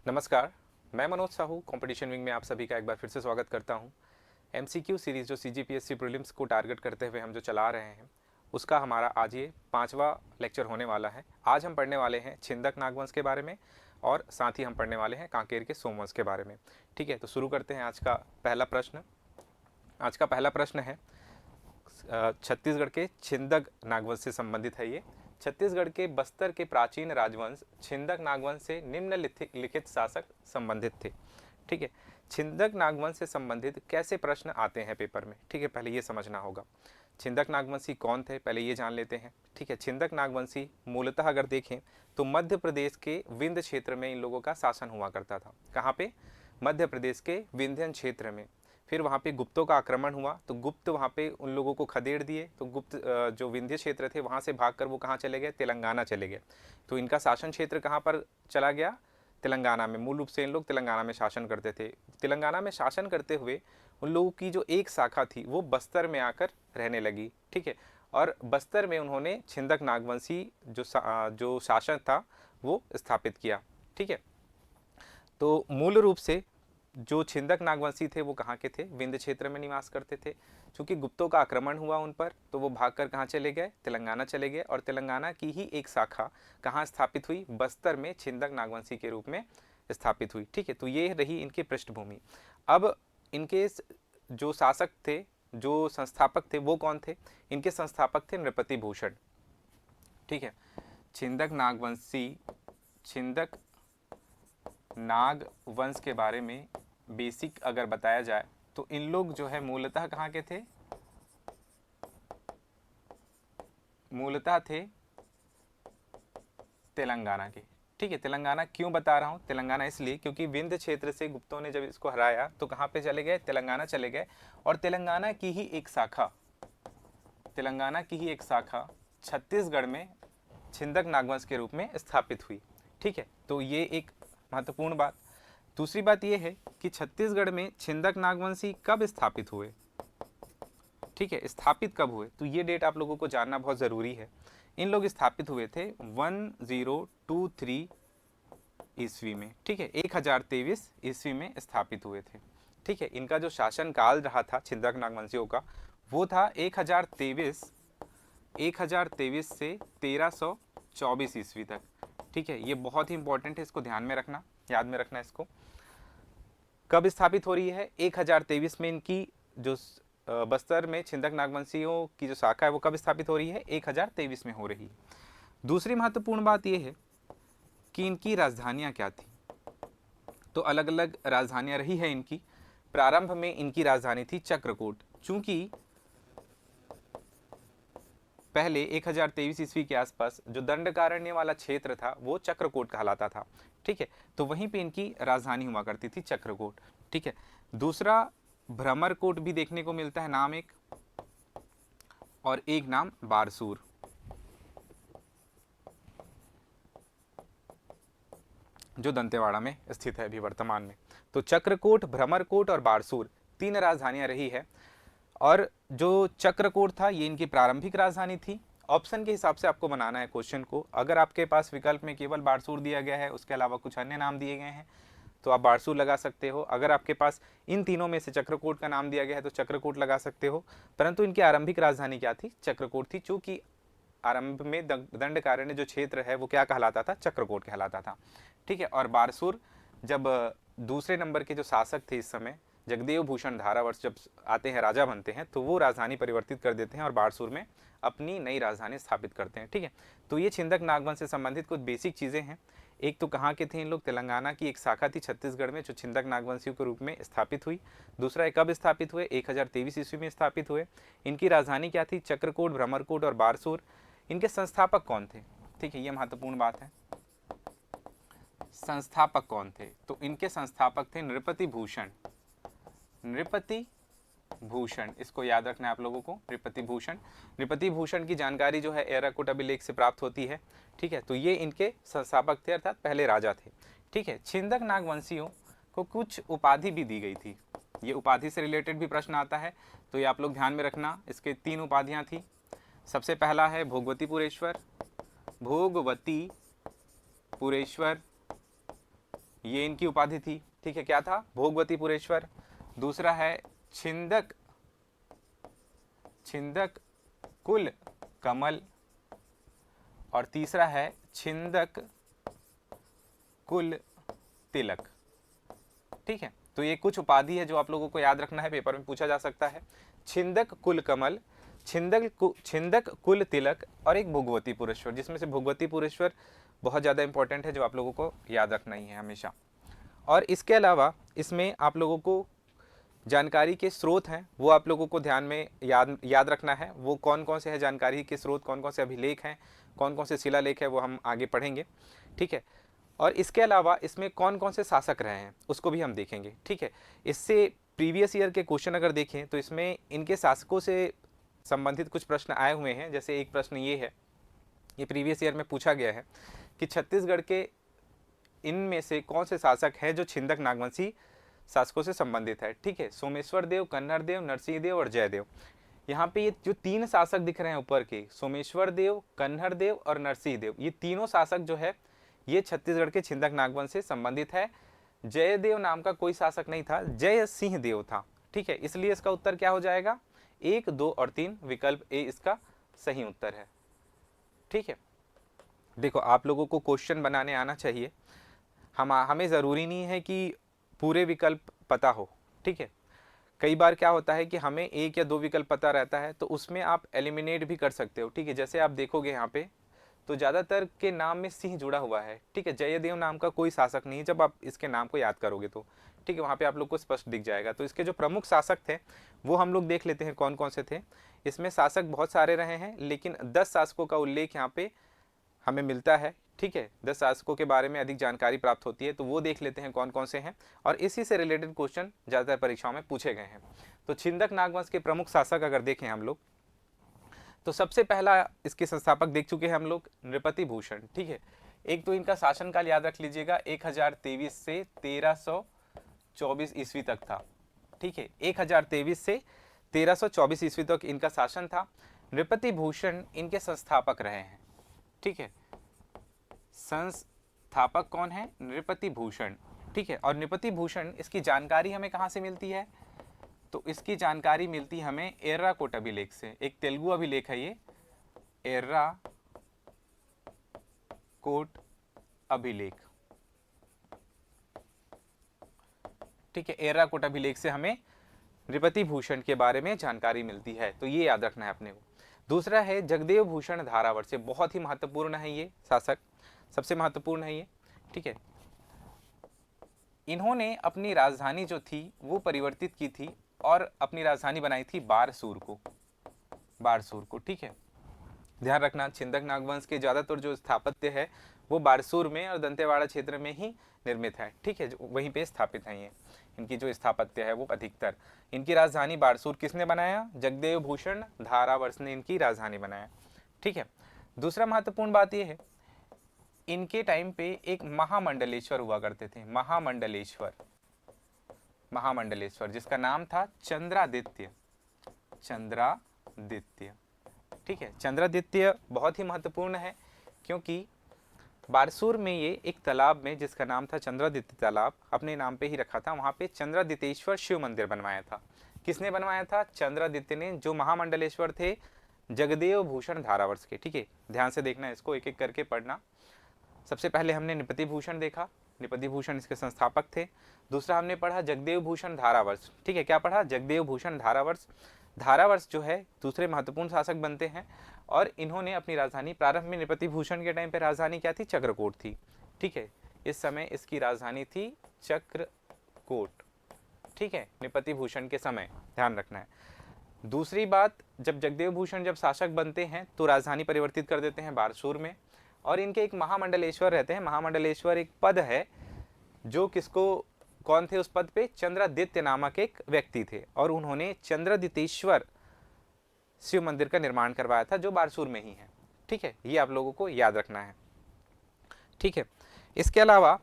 नमस्कार, मैं Manoj Sahu competition wing में आप सभी का एक बार फिर से स्वागत करता हूं। एमसीक्यू सीरीज़ जो सीजीपीएससी प्रीलिम्स को टारगेट करते हुए हम जो चला रहे हैं, उसका हमारा आज ये 5वां लेक्चर होने वाला है। आज हम पढ़ने वाले हैं छिंदक नागवंश के बारे में और साथ ही हम पढ़ने वाले हैं कांकेर के सोमवंश के बारे में। ठीक है, तो शुरू करते हैं आज का पहला प्रश्न। आज का पहला प्रश्न है छत्तीसगढ़ के छिंदक नागवंश से संबंधित है ये। छत्तीसगढ़ के बस्तर के प्राचीन राजवंश छिंदक नागवंश से निम्नलिखित शासक संबंधित थे। ठीक है, छिंदक नागवंश से संबंधित कैसे प्रश्न आते हैं पेपर में, ठीक है, पहले ये समझना होगा। छिंदक नागवंशी कौन थे, पहले ये जान लेते हैं। ठीक है, छिंदक नागवंशी मूलतः अगर देखें तो मध्य प्रदेश के विंध्य क्षेत्र में इन लोगों का शासन हुआ करता था। कहाँ पे? मध्य प्रदेश के विंध्यन क्षेत्र में। फिर वहाँ पे गुप्तों का आक्रमण हुआ तो गुप्त वहाँ पे उन लोगों को खदेड़ दिए, तो गुप्त जो विंध्य क्षेत्र थे वहाँ से भागकर वो कहाँ चले गए? तेलंगाना चले गए। तो इनका शासन क्षेत्र कहाँ पर चला गया? तेलंगाना में। मूल रूप से इन लोग तेलंगाना में शासन करते थे। तेलंगाना में शासन करते हुए उन लोगों की जो एक शाखा थी वो बस्तर में आकर रहने लगी। ठीक है, और बस्तर में उन्होंने छिंदक नागवंशी जो शासन था वो स्थापित किया। ठीक है, तो मूल रूप से जो छिंदक नागवंशी थे वो कहाँ के थे? विंध्य क्षेत्र में निवास करते थे। चूंकि गुप्तों का आक्रमण हुआ उन पर तो वो भागकर कहाँ चले गए? तेलंगाना चले गए, और तेलंगाना की ही एक शाखा कहाँ स्थापित हुई? बस्तर में छिंदक नागवंशी के रूप में स्थापित हुई। ठीक है, तो ये रही इनकी पृष्ठभूमि। अब इनके जो शासक थे, जो संस्थापक थे, वो कौन थे? इनके संस्थापक थे नृपति भूषण। ठीक है, छिंदक नागवंशी, छिंदक नाग वंश के बारे में बेसिक अगर बताया जाए तो इन लोग जो है मूलतः कहाँ के थे? मूलतः थे तेलंगाना के। ठीक है, तेलंगाना क्यों बता रहा हूँ? तेलंगाना इसलिए क्योंकि विंध्य क्षेत्र से गुप्तों ने जब इसको हराया तो कहाँ पे चले गए? तेलंगाना चले गए, और तेलंगाना की ही एक शाखा, तेलंगाना की ही एक शाखा छत्तीसगढ़ में छिंदक नागवंश के रूप में स्थापित हुई। ठीक है, तो ये एक महत्वपूर्ण बात। दूसरी बात यह है कि छत्तीसगढ़ में छिंदक नागवंशी कब स्थापित हुए? ठीक है, स्थापित कब हुए? तो ये डेट आप लोगों को जानना बहुत ज़रूरी है। इन लोग स्थापित हुए थे 1023 ईस्वी में। ठीक है, 1023 ईस्वी में स्थापित हुए थे। ठीक है, इनका जो शासन काल रहा था छिंदक नागवंशियों का वो था 1023 से 1324 ईस्वी तक। ठीक है, ये बहुत ही इंपॉर्टेंट है, इसको ध्यान में रखना, याद में रखना इसको। कब स्थापित हो रही है? 1023 में इनकी जो बस्तर में छिंदक नागवंशियों की जो शाखा है वो कब स्थापित हो रही है? 1023 में हो रही है। दूसरी महत्वपूर्ण बात यह है कि इनकी राजधानियां क्या थी। तो अलग अलग राजधानियां रही है इनकी। प्रारंभ में इनकी राजधानी थी चक्रकोट। चूंकि पहले 1023 ईस्वी के आसपास जो दंडकारण्य वाला क्षेत्र था वो चक्रकोट कहलाता था। ठीक है, तो वहीं पे इनकी राजधानी हुआ करती थी चक्रकोट। ठीक है, दूसरा भ्रमरकोट भी देखने को मिलता है नाम एक, और एक नाम बारसूर। जो दंतेवाड़ा में स्थित है अभी वर्तमान में। तो चक्रकोट, भ्रमरकोट और बारसूर तीन राजधानियां रही है। और जो चक्रकोट था ये इनकी प्रारंभिक राजधानी थी। ऑप्शन के हिसाब से आपको बनाना है क्वेश्चन को। अगर आपके पास विकल्प में केवल बारसूर दिया गया है, उसके अलावा कुछ अन्य नाम दिए गए हैं, तो आप बारसूर लगा सकते हो। अगर आपके पास इन तीनों में से चक्रकोट का नाम दिया गया है तो चक्रकोट लगा सकते हो। परंतु इनकी आरंभिक राजधानी क्या थी? चक्रकोट थी। चूंकि आरंभ में दंडकारण्य जो क्षेत्र है वो क्या कहलाता था? चक्रकोट कहलाता था। ठीक है, और बारसूर जब दूसरे नंबर के जो शासक थे इस समय, जगदेव भूषण धारावर्ष जब आते हैं, राजा बनते हैं, तो वो राजधानी परिवर्तित कर देते हैं और बारसूर में अपनी नई राजधानी स्थापित करते हैं। ठीक है, तो ये छिंदक नागवंश से संबंधित कुछ बेसिक चीज़ें हैं। एक तो कहाँ के थे इन लोग? तेलंगाना की एक शाखा थी छत्तीसगढ़ में जो छिंदक नागवंशियों के रूप में स्थापित हुई। दूसरा कब स्थापित हुए? 1023 ईस्वी में स्थापित हुए। इनकी राजधानी क्या थी? चक्रकोट, भ्रमरकोट और बारसूर। इनके संस्थापक कौन थे? ठीक है, ये महत्वपूर्ण बात है। संस्थापक कौन थे? तो इनके संस्थापक थे नृपति भूषण। नृपति भूषण, इसको याद रखना है आप लोगों को, नृपति भूषण। नृपति भूषण की जानकारी जो है एराकूट अभिलेख से प्राप्त होती है। ठीक है, तो ये इनके संस्थापक थे, अर्थात पहले राजा थे। ठीक है, छिंदक नागवंशियों को कुछ उपाधि भी दी गई थी। ये उपाधि से रिलेटेड भी प्रश्न आता है, तो ये आप लोग ध्यान में रखना। इसके 3 उपाधियां थी। सबसे पहला है भोगवतीपुरेश्वर, भोगवतीपुरेश्वर, ये इनकी उपाधि थी। ठीक है, क्या था? भोगवतीपुरेश्वर। दूसरा है छिंदक कुल कमल, और तीसरा है छिंदक कुल तिलक। ठीक है, तो ये कुछ उपाधि है जो आप लोगों को याद रखना है, पेपर में पूछा जा सकता है। छिंदक कुल कमल, छिंदक कुल तिलक, और एक भोगवतीपुरेश्वर, जिसमें से भोगवतीपुरेश्वर बहुत ज़्यादा इंपॉर्टेंट है, जो आप लोगों को याद रखना ही है हमेशा। और इसके अलावा इसमें आप लोगों को जानकारी के स्रोत हैं, वो आप लोगों को ध्यान में याद रखना है। वो कौन कौन से हैं जानकारी के स्रोत, कौन कौन से अभिलेख हैं, कौन कौन से शिलालेख है, वो हम आगे पढ़ेंगे। ठीक है, और इसके अलावा इसमें कौन कौन से शासक रहे हैं उसको भी हम देखेंगे। ठीक है, इससे प्रीवियस ईयर के क्वेश्चन अगर देखें तो इसमें इनके शासकों से संबंधित कुछ प्रश्न आए हुए हैं। जैसे एक प्रश्न ये है, ये प्रीवियस ईयर में पूछा गया है कि छत्तीसगढ़ के इनमें से कौन से शासक हैं जो छिंदक नागवंशी शासकों से संबंधित है। ठीक है, सोमेश्वर देव, कन्नड़ देव, नरसिंह देव और जयदेव। यहाँ पे ये जो तीन शासक दिख रहे हैं ऊपर के, सोमेश्वर देव, कन्नड़ देव और नरसिंह देव, ये तीनों शासक जो है ये छत्तीसगढ़ के छिंदक नागवंश से संबंधित है। जयदेव नाम का कोई शासक नहीं था, जय सिंह देव था। ठीक है, इसलिए इसका उत्तर क्या हो जाएगा? 1, 2 और 3, विकल्प ए इसका सही उत्तर है। ठीक है, देखो आप लोगों को क्वेश्चन बनाने आना चाहिए। हमें ज़रूरी नहीं है कि पूरे विकल्प पता हो। ठीक है, कई बार क्या होता है कि हमें 1 या 2 विकल्प पता रहता है, तो उसमें आप एलिमिनेट भी कर सकते हो। ठीक है, जैसे आप देखोगे यहाँ पे तो ज़्यादातर के नाम में सिंह जुड़ा हुआ है। ठीक है, जयदेव नाम का कोई शासक नहीं, जब आप इसके नाम को याद करोगे तो। ठीक है, वहाँ पे आप लोग को स्पष्ट दिख जाएगा। तो इसके जो प्रमुख शासक थे वो हम लोग देख लेते हैं कौन कौन से थे। इसमें शासक बहुत सारे रहे हैं, लेकिन 10 शासकों का उल्लेख यहाँ पे हमें मिलता है। ठीक है, 10 शासकों के बारे में अधिक जानकारी प्राप्त होती है, तो वो देख लेते हैं कौन कौन से हैं, और इसी से रिलेटेड क्वेश्चन ज़्यादातर परीक्षाओं में पूछे गए हैं। तो छिंदक नागवंश के प्रमुख शासक अगर देखें हम लोग, तो सबसे पहला इसके संस्थापक देख चुके हैं हम लोग, नृपति भूषण। ठीक है, एक तो इनका शासनकाल याद रख लीजिएगा, 1023 से 1324 ईस्वी तक था। ठीक है, 1023 से 1324 ईस्वी तक इनका शासन था। नृपति भूषण इनके संस्थापक रहे हैं। ठीक है, संस्थापक कौन है? नृपति भूषण। ठीक है, और नृपति भूषण इसकी जानकारी हमें कहाँ से मिलती है? तो इसकी जानकारी मिलती हमें एर्राकोट अभिलेख से। एक तेलुगु अभिलेख है ये, एर्राकोट अभिलेख। ठीक है, एर्राकोट अभिलेख से हमें नृपति भूषण के बारे में जानकारी मिलती है, तो ये याद रखना है अपने को। दूसरा है जगदेव भूषण धारावर से, बहुत ही महत्वपूर्ण है ये शासक, सबसे महत्वपूर्ण है ये। ठीक है, इन्होंने अपनी राजधानी जो थी वो परिवर्तित की थी और अपनी राजधानी बनाई थी बारसूर को। ठीक है, ध्यान रखना, छिंदक नागवंश के ज़्यादातर जो स्थापत्य है वो बारसूर में और दंतेवाड़ा क्षेत्र में ही निर्मित है। ठीक है, वहीं पे स्थापित है ये, इनकी जो स्थापत्य है वो अधिकतर। इनकी राजधानी बारसूर किसने बनाया? जगदेव भूषण धारावर्ष ने इनकी राजधानी बनाया। ठीक है, दूसरा महत्वपूर्ण बात यह है, इनके टाइम पे एक महामंडलेश्वर हुआ करते थे, महामंडलेश्वर, जिसका नाम था चंद्रादित्य। ठीक है, चंद्रादित्य बहुत ही महत्वपूर्ण है, क्योंकि बारसूर में ये एक तालाब में, जिसका नाम था चंद्रादित्य तालाब, अपने नाम पे ही रखा था, वहाँ पे चंद्रादित्येश्वर शिव मंदिर बनवाया था। किसने बनवाया था? चंद्रादित्य ने, जो महामंडलेश्वर थे जगदेव भूषण धारावर्ष के। ठीक है, ध्यान से देखना, इसको एक एक करके पढ़ना। सबसे पहले हमने नृपति भूषण देखा, नृपति भूषण इसके संस्थापक थे। दूसरा हमने पढ़ा जगदेव भूषण धारावर्ष। ठीक है, क्या पढ़ा? जगदेव भूषण धारावर्ष। धारावर्ष जो है दूसरे महत्वपूर्ण शासक बनते हैं, और इन्होंने अपनी राजधानी, प्रारंभ में नृपति भूषण के टाइम पे राजधानी क्या थी? चक्रकोट थी। ठीक है, इस समय इसकी राजधानी थी चक्रकोट। ठीक है, नृपति भूषण के समय, ध्यान रखना है। दूसरी बात, जब जगदेव भूषण जब शासक बनते हैं तो राजधानी परिवर्तित कर देते हैं बारसूर में, और इनके एक महामंडलेश्वर रहते हैं। महामंडलेश्वर एक पद है, जो किसको, कौन थे उस पद पे? चंद्रादित्य नामक एक व्यक्ति थे, और उन्होंने चंद्रादित्येश्वर शिव मंदिर का निर्माण करवाया था, जो बारसूर में ही है। ठीक है, ये आप लोगों को याद रखना है। ठीक है, इसके अलावा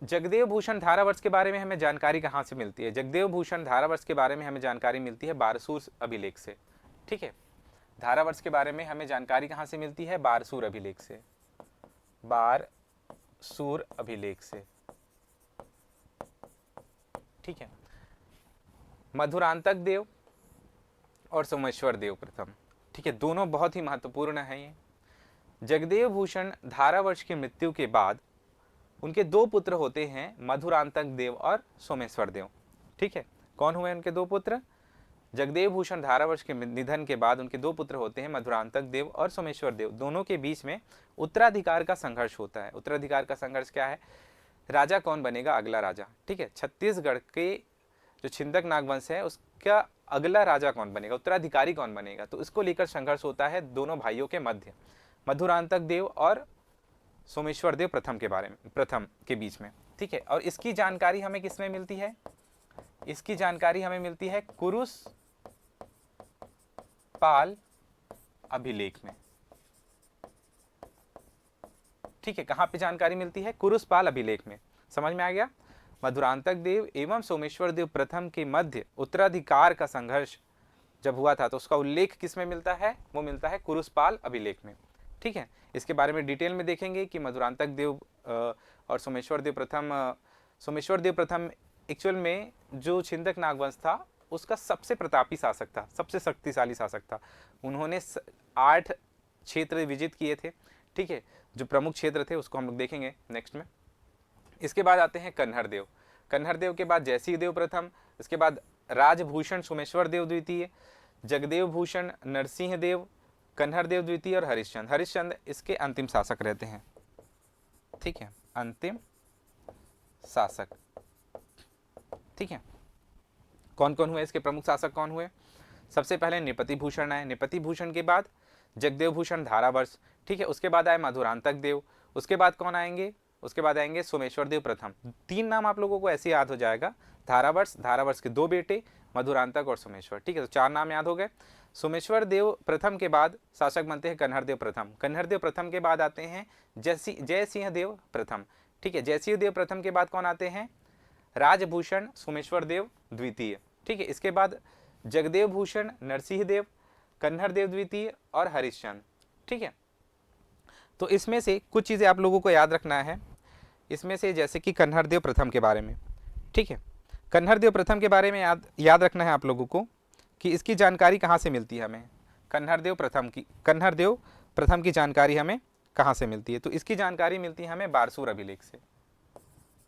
जगदेव भूषण धारावर्ष के बारे में हमें जानकारी कहाँ से मिलती है? जगदेव भूषण धारावर्ष के बारे में हमें जानकारी मिलती है बारसूर अभिलेख से। ठीक है, धारावर्ष के बारे में हमें जानकारी कहाँ से मिलती है? बारसूर अभिलेख से, बारसूर अभिलेख से। ठीक है। मधुरांतक देव और सोमेश्वर देव प्रथम, ठीक है, दोनों बहुत ही महत्वपूर्ण हैं। ये जगदेव भूषण धारावर्ष की मृत्यु के बाद उनके दो पुत्र होते हैं, मधुरांतक देव और सोमेश्वर देव। ठीक है, कौन हुए उनके दो पुत्र? जगदेव भूषण धारावर्ष के निधन के बाद उनके दो पुत्र होते हैं, मधुरांतक देव और सोमेश्वर देव। दोनों के बीच में उत्तराधिकार का संघर्ष होता है। उत्तराधिकार का संघर्ष क्या है? राजा कौन बनेगा अगला राजा। ठीक है, छत्तीसगढ़ के जो छिंदक नागवंश है उसका अगला राजा कौन बनेगा, उत्तराधिकारी कौन बनेगा, तो इसको लेकर संघर्ष होता है दोनों भाइयों के मध्य, मधुरांतक देव और सोमेश्वर देव प्रथम के बारे में, प्रथम के बीच में। ठीक है, और इसकी जानकारी हमें किसमें मिलती है? इसकी जानकारी हमें मिलती है कुरुस पाल अभिलेख में। ठीक है, कहां पे जानकारी मिलती है? कुरुस पाल अभिलेख में। समझ में आ गया? मधुरांतक देव एवं सोमेश्वर देव प्रथम के मध्य उत्तराधिकार का संघर्ष जब हुआ था तो उसका उल्लेख किसमें मिलता है? वो मिलता है कुरुस पाल अभिलेख में। ठीक है, इसके बारे में डिटेल में देखेंगे कि मधुरांतक देव और सोमेश्वर देव प्रथम एक्चुअल में जो छिंदक नागवंश था उसका सबसे प्रतापी शासक था, सबसे शक्तिशाली शासक था। उन्होंने 8 क्षेत्र विजित किए थे। ठीक है, जो प्रमुख क्षेत्र थे उसको हम लोग देखेंगे नेक्स्ट में। इसके बाद आते हैं कन्हर देव। कन्हर देव के बाद जयसिंह देव प्रथम, इसके बाद राजभूषण सोमेश्वर देव द्वितीय, जगदेव भूषण नरसिंह देव, कन्हर देव द्वितीय और हरिश्चंद्र। हरिश्चंद्र इसके अंतिम शासक रहते हैं। ठीक है, अंतिम शासक। ठीक है, कौन कौन हुए इसके प्रमुख शासक? कौन हुए? सबसे पहले नृपति भूषण आए, नृपति भूषण के बाद जगदेव भूषण धारावर्ष। ठीक है, उसके बाद आए मधुरांतक देव, उसके बाद कौन आएंगे? उसके बाद आएंगे सोमेश्वर देव प्रथम। 3 नाम आप लोगों को ऐसे याद हो जाएगा, धारावर्ष के 2 बेटे मधुरांतक और सोमेश्वर। ठीक है, तो 4 नाम याद हो गए। सोमेश्वर देव प्रथम के बाद शासक बनते हैं कन्हर देव प्रथम। कन्हर देव प्रथम के बाद आते हैं जयसिंह देव प्रथम। ठीक है, जयसिंह देव प्रथम के बाद कौन आते हैं? राजभूषण सोमेश्वर देव द्वितीय। ठीक है, इसके बाद जगदेव भूषण नरसिंह देव, कन्हर देव द्वितीय और हरिश्चंद्र। ठीक है, तो इसमें से कुछ चीज़ें आप लोगों को याद रखना है। इसमें से जैसे कि कन्हर देव प्रथम के बारे में, ठीक है, कन्हर देव प्रथम के बारे में याद रखना है आप लोगों को कि इसकी जानकारी कहाँ से मिलती है हमें। कन्हर देव प्रथम की जानकारी हमें कहाँ से मिलती है? तो इसकी जानकारी मिलती है हमें बारसूर अभिलेख से।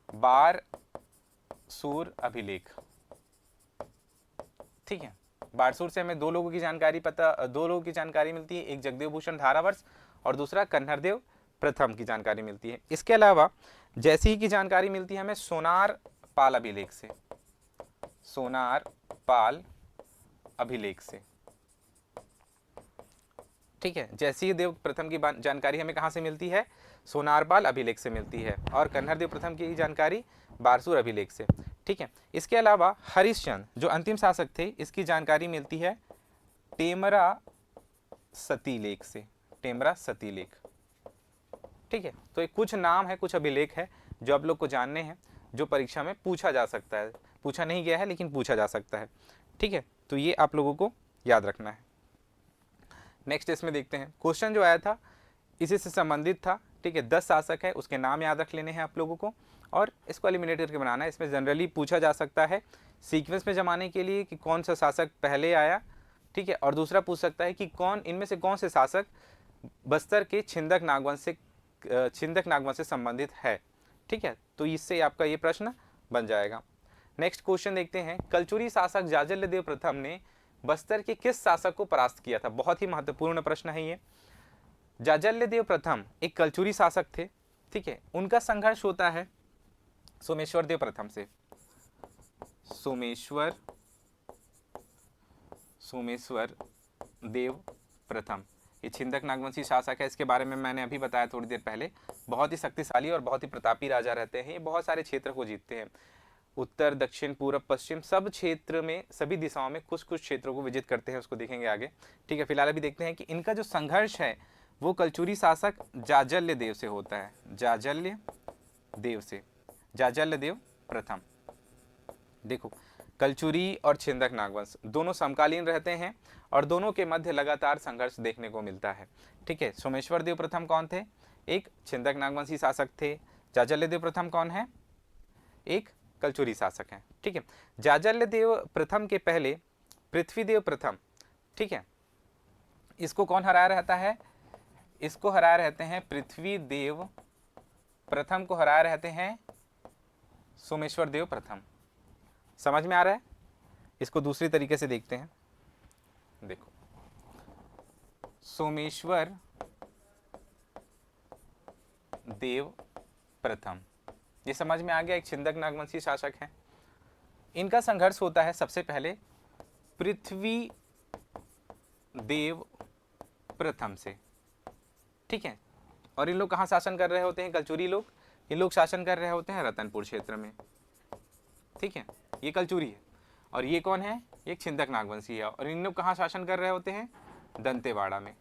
बारसूर अभिलेख। ठीक है, बारसूर से हमें 2 लोगों की जानकारी मिलती है, एक जगदेव भूषण धारावर्ष और दूसरा कन्हर देव प्रथम की जानकारी मिलती है। इसके अलावा जैसी की जानकारी मिलती है हमें सोनार पाल अभिलेख से। सोनार पाल अभिलेख से। ठीक है, जयसिंह देव प्रथम की जानकारी हमें कहां से मिलती है? सोनारपाल अभिलेख से मिलती है, और कन्हर देव प्रथम की जानकारी बारसूर अभिलेख से। ठीक है, इसके अलावा हरिश्चंद्र जो अंतिम शासक थे, इसकी जानकारी मिलती है टेमरा सतीलेख से। टेमरा सतीलेख। ठीक है, तो एक कुछ नाम है, कुछ अभिलेख है जो आप लोग को जानने हैं, जो परीक्षा में पूछा जा सकता है। पूछा नहीं गया है लेकिन पूछा जा सकता है। ठीक है, तो ये आप लोगों को याद रखना है। नेक्स्ट इसमें देखते हैं, क्वेश्चन जो आया था इसी से संबंधित था। ठीक है, 10 शासक है, उसके नाम याद रख लेने हैं आप लोगों को और इसको एलिमिनेट करके बनाना है। इसमें जनरली पूछा जा सकता है सीक्वेंस में जमाने के लिए कि कौन सा शासक पहले आया। ठीक है, और दूसरा पूछ सकता है कि इनमें से कौन से शासक बस्तर के छिंदक नागवंश से संबंधित है। ठीक है, तो इससे आपका ये प्रश्न बन जाएगा। नेक्स्ट क्वेश्चन देखते हैं, कलचुरी शासक जाजल्य देव प्रथम ने बस्तर के किस शासक को परास्त किया था? बहुत ही महत्वपूर्ण प्रश्न है ये। जाजल्य देव प्रथम एक कलचुरी शासक थे। ठीक है, उनका संघर्ष होता है सोमेश्वर देव प्रथम से। सोमेश्वर देव प्रथम ये छिंदक नागवंशी शासक है। इसके बारे में मैंने अभी बताया थोड़ी देर पहले। बहुत ही शक्तिशाली और बहुत ही प्रतापी राजा रहते हैं। ये बहुत सारे क्षेत्र को जीतते हैं, उत्तर, दक्षिण, पूर्व, पश्चिम, सब क्षेत्र में, सभी दिशाओं में कुछ कुछ क्षेत्रों को विजित करते हैं। उसको देखेंगे आगे। ठीक है, फिलहाल अभी देखते हैं कि इनका जो संघर्ष है वो कलचुरी शासक जाजल्य देव से होता है। जाजल्य देव प्रथम। देखो, कलचुरी और छिंदक नागवंश दोनों समकालीन रहते हैं और दोनों के मध्य लगातार संघर्ष देखने को मिलता है। ठीक है, सोमेश्वर देव प्रथम कौन थे? एक छिंदक नागवंशी शासक थे। जाजल्य देव प्रथम कौन है? एक कलचुरी शासक हैं। ठीक है, जाजल्यदेव प्रथम के पहले पृथ्वीदेव प्रथम, ठीक है, इसको कौन हराया रहता है? इसको हराया रहते हैं पृथ्वीदेव प्रथम को हराया रहते हैं सोमेश्वर देव प्रथम। समझ में आ रहा है? इसको दूसरी तरीके से देखते हैं। देखो, सोमेश्वर देव प्रथम, ये समझ में आ गया, एक छिंदक नागवंशी शासक है। इनका संघर्ष होता है सबसे पहले पृथ्वी देव प्रथम से। ठीक है, और इन लोग कहाँ शासन कर रहे होते हैं? कलचुरी लोग। इन लोग शासन कर रहे होते हैं रतनपुर क्षेत्र में। ठीक है, ये कलचुरी है। और ये कौन है? ये छिंदक नागवंशी है। और इन लोग कहाँ शासन कर रहे होते हैं? दंतेवाड़ा में,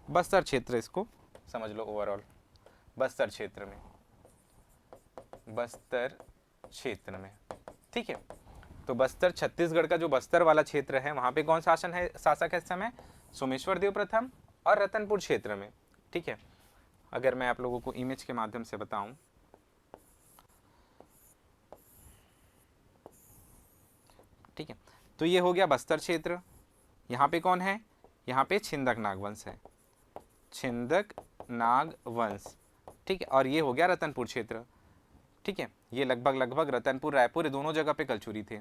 बस्तर क्षेत्र, इसको समझ लो ओवरऑल, बस्तर क्षेत्र में, बस्तर क्षेत्र में। ठीक है, तो बस्तर, छत्तीसगढ़ का जो बस्तर वाला क्षेत्र है, वहां पे कौन शासन है, शासक है इस समय? सोमेश्वर देव प्रथम, और रतनपुर क्षेत्र में। ठीक है, अगर मैं आप लोगों को इमेज के माध्यम से बताऊं, ठीक है, तो ये हो गया बस्तर क्षेत्र। यहाँ पे कौन है? यहाँ पे छिंदक नागवंश है, छिंदक नागवंश। ठीक है, और ये हो गया रतनपुर क्षेत्र। ठीक है, ये लगभग रतनपुर, रायपुर, दोनों जगह पे कलचुरी थे।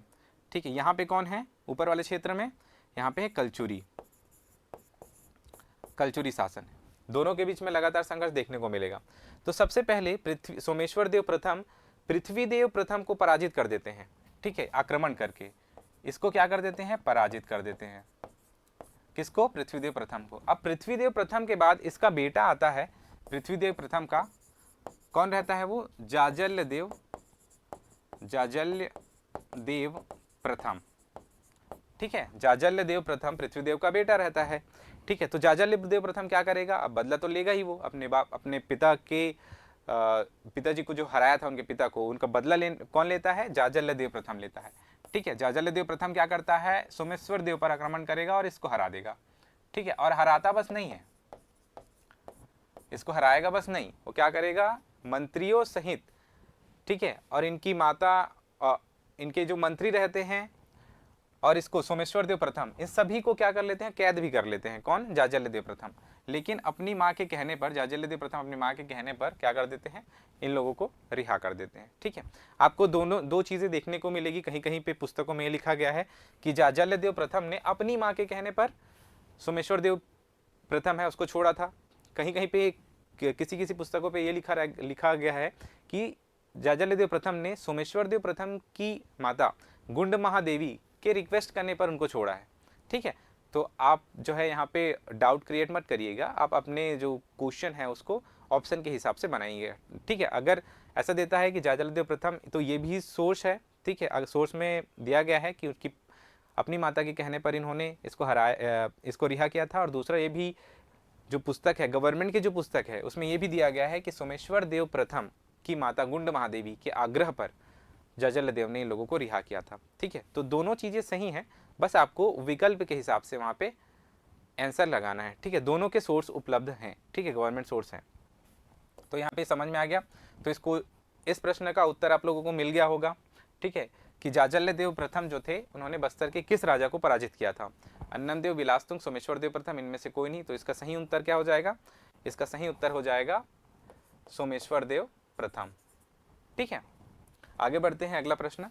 ठीक है, यहाँ पे कौन है ऊपर वाले क्षेत्र में? यहाँ पे है कलचुरी, कलचुरी शासन। दोनों के बीच में लगातार संघर्ष देखने को मिलेगा। तो सबसे पहले सोमेश्वर देव प्रथम पृथ्वीदेव प्रथम को पराजित कर देते हैं। ठीक है, आक्रमण करके इसको क्या कर देते हैं? पराजित कर देते हैं। किसको? पृथ्वीदेव प्रथम को। अब पृथ्वीदेव प्रथम के बाद इसका बेटा आता है, पृथ्वीदेव प्रथम का कौन रहता है? वो जाजल्यदेव, जाजल्यदेव प्रथम। ठीक है, जाजल्यदेव प्रथम पृथ्वीदेव का बेटा रहता है। ठीक है, तो जाजल्यदेव प्रथम क्या करेगा? अब बदला तो लेगा ही वो, अपने पिता के पिताजी को जो हराया था, उनके पिता को, उनका बदला कौन लेता है? जाजल्यदेव प्रथम लेता है। ठीक है, जाजल्यदेव प्रथम क्या करता है? सोमेश्वर देव पर आक्रमण करेगा और इसको हरा देगा। ठीक है, और हराता बस नहीं है, इसको हराएगा बस नहीं, वो क्या करेगा? मंत्रियों सहित, ठीक है, और इनकी माता, इनके जो मंत्री रहते हैं, और इसको सोमेश्वर देव प्रथम, इन सभी को क्या कर लेते हैं? कैद भी कर लेते हैं। कौन? जाजल्यदेव प्रथम। लेकिन अपनी माँ के कहने पर, जाजल्यदेव प्रथम अपनी माँ के कहने पर क्या कर देते हैं? इन लोगों को रिहा कर देते हैं। ठीक है, आपको दो चीजें देखने को मिलेगी, कहीं कहीं पे पुस्तकों में लिखा गया है कि जाजल्यदेव प्रथम ने अपनी माँ के कहने पर सोमेश्वर देव प्रथम है उसको छोड़ा था। कहीं कहीं पे किसी पुस्तकों पे ये लिखा गया है कि जाजल्यदेव प्रथम ने सोमेश्वर देव प्रथम की माता गुंड महादेवी के रिक्वेस्ट करने पर उनको छोड़ा है। ठीक है, तो आप जो है यहाँ पे डाउट क्रिएट मत करिएगा, आप अपने जो क्वेश्चन है उसको ऑप्शन के हिसाब से बनाइएगा। ठीक है, अगर ऐसा देता है कि जाजल्यदेव प्रथम, तो ये भी सोर्स है। ठीक है, अगर सोर्स में दिया गया है कि उसकी अपनी माता के कहने पर इन्होंने इसको हराया, इसको रिहा किया था। और दूसरा ये भी जो पुस्तक है, गवर्नमेंट की जो पुस्तक है, उसमें ये भी दिया गया है कि सोमेश्वर देव प्रथम की माता गुंड महादेवी के आग्रह पर जाजल्यदेव ने इन लोगों को रिहा किया था। ठीक है, तो दोनों चीजें सही हैं, बस आपको विकल्प के हिसाब से वहां पे आंसर लगाना है। ठीक है, दोनों के सोर्स उपलब्ध हैं। ठीक है, गवर्नमेंट सोर्स हैं। तो यहाँ पे समझ में आ गया। तो इसको, इस प्रश्न का उत्तर आप लोगों को मिल गया होगा। ठीक है, कि जाजल्यदेव प्रथम जो थे, उन्होंने बस्तर के किस राजा को पराजित किया था? अन्नमदेव, विलासतुंग, सोमेश्वर देव प्रथम, इनमें से कोई नहीं। तो इसका सही उत्तर क्या हो जाएगा? इसका सही उत्तर हो जाएगा सोमेश्वर देव प्रथम। ठीक है, आगे बढ़ते हैं। अगला प्रश्न,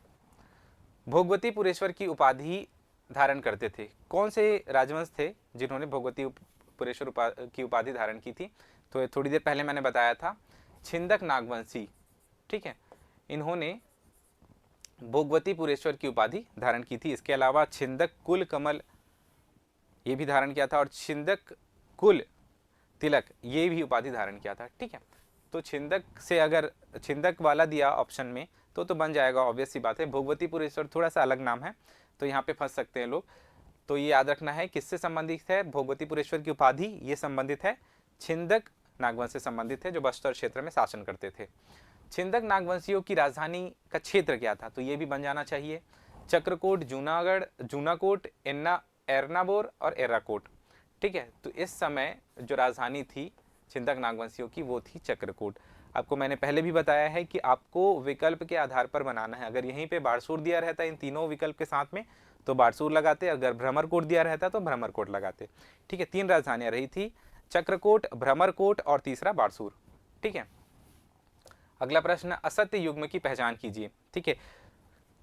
भोगवती पुरेश्वर की उपाधि धारण करते थे? कौन से राजवंश थे जिन्होंने भोगवती पुरेश्वर की उपाधि धारण की थी? तो थोड़ी देर पहले मैंने बताया था, छिंदक नागवंशी। ठीक है, इन्होंने भोगवती पुरेश्वर की उपाधि धारण की थी। इसके अलावा छिंदक कुल कमल ये भी धारण किया था, और छिंदक कुल तिलक ये भी उपाधि धारण किया था। ठीक है, तो छिंदक से अगर छिंदक वाला दिया ऑप्शन में तो बन जाएगा, ऑब्वियस सी बात है। भोगवती पुरेश्वर थोड़ा सा अलग नाम है, तो यहाँ पे फंस सकते हैं लोग। तो ये याद रखना है, किससे संबंधित है भोगवती पुरेश्वर की उपाधि? ये संबंधित है छिंदक नागवंश से संबंधित है, जो बस्तर क्षेत्र में शासन करते थे। छिंदक नागवंशियों की राजधानी का क्षेत्र क्या था? तो ये भी बन जाना चाहिए, चक्रकोट, जूनागढ़, जूनाकोट, एर्नाबोर और एर्राकोट। ठीक है, तो इस समय जो राजधानी थी छिंदक नागवंशियों की, वो थी चक्रकोट। आपको मैंने पहले भी बताया है कि आपको विकल्प के आधार पर बनाना है। अगर यहीं पे बारसूर दिया रहता इन तीनों विकल्प के साथ में तो बारसूर लगाते, अगर भ्रमरकोट दिया रहता तो भ्रमरकोट लगाते। ठीक है, 3 राजधानियां रही थी, चक्रकोट, भ्रमरकोट और तीसरा बारसूर। ठीक है, अगला प्रश्न, असत्य युग्म की पहचान कीजिए। ठीक है,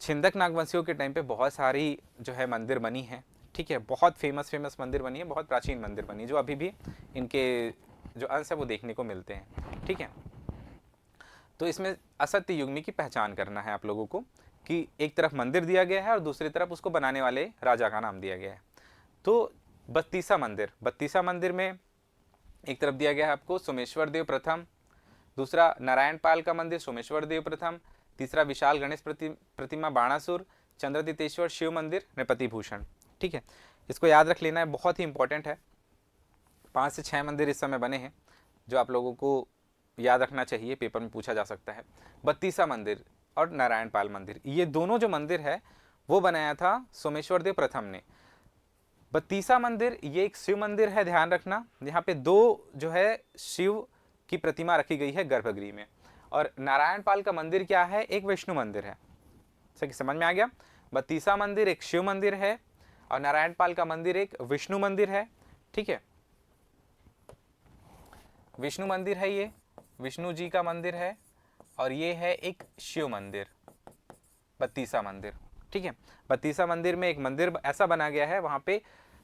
छिंदक नागवंशियों के टाइम पे बहुत सारी जो है मंदिर बनी है। ठीक है, बहुत फेमस मंदिर बनी है, बहुत प्राचीन मंदिर बनी, जो अभी भी इनके जो अंश है वो देखने को मिलते हैं। ठीक है, तो इसमें असत्य युग्मी की पहचान करना है आप लोगों को कि एक तरफ मंदिर दिया गया है और दूसरी तरफ उसको बनाने वाले राजा का नाम दिया गया है। तो बत्तीसा मंदिर में एक तरफ दिया गया है आपको सोमेश्वर देव प्रथम, दूसरा नारायण पाल का मंदिर सोमेश्वर देव प्रथम, तीसरा विशाल गणेश प्रतिमा बाणासुर, चंद्रदितेश्वर शिव मंदिर, नृपति भूषण। ठीक है, इसको याद रख लेना है, बहुत ही इंपॉर्टेंट है। 5 से 6 मंदिर इस समय बने हैं जो आप लोगों को याद रखना चाहिए, पेपर में पूछा जा सकता है। बत्तीसा मंदिर और नारायण पाल मंदिर, ये दोनों जो मंदिर है वो बनाया था सोमेश्वर देव प्रथम ने। बत्तीसा मंदिर ये एक शिव मंदिर है, ध्यान रखना, यहाँ पे 2 जो है शिव की प्रतिमा रखी गई है गर्भगृह में। और नारायण पाल का मंदिर क्या है, एक विष्णु मंदिर है। सही, समझ में आ गया? बत्तीसा मंदिर एक शिव मंदिर है और नारायण पाल का मंदिर एक विष्णु मंदिर है। ठीक है, विष्णु मंदिर है, ये विष्णु जी का मंदिर है, और ये है एक शिव मंदिर, बत्तीसा मंदिर। ठीक है, बत्तीसा मंदिर में एक मंदिर ऐसा बना गया है, वहां पे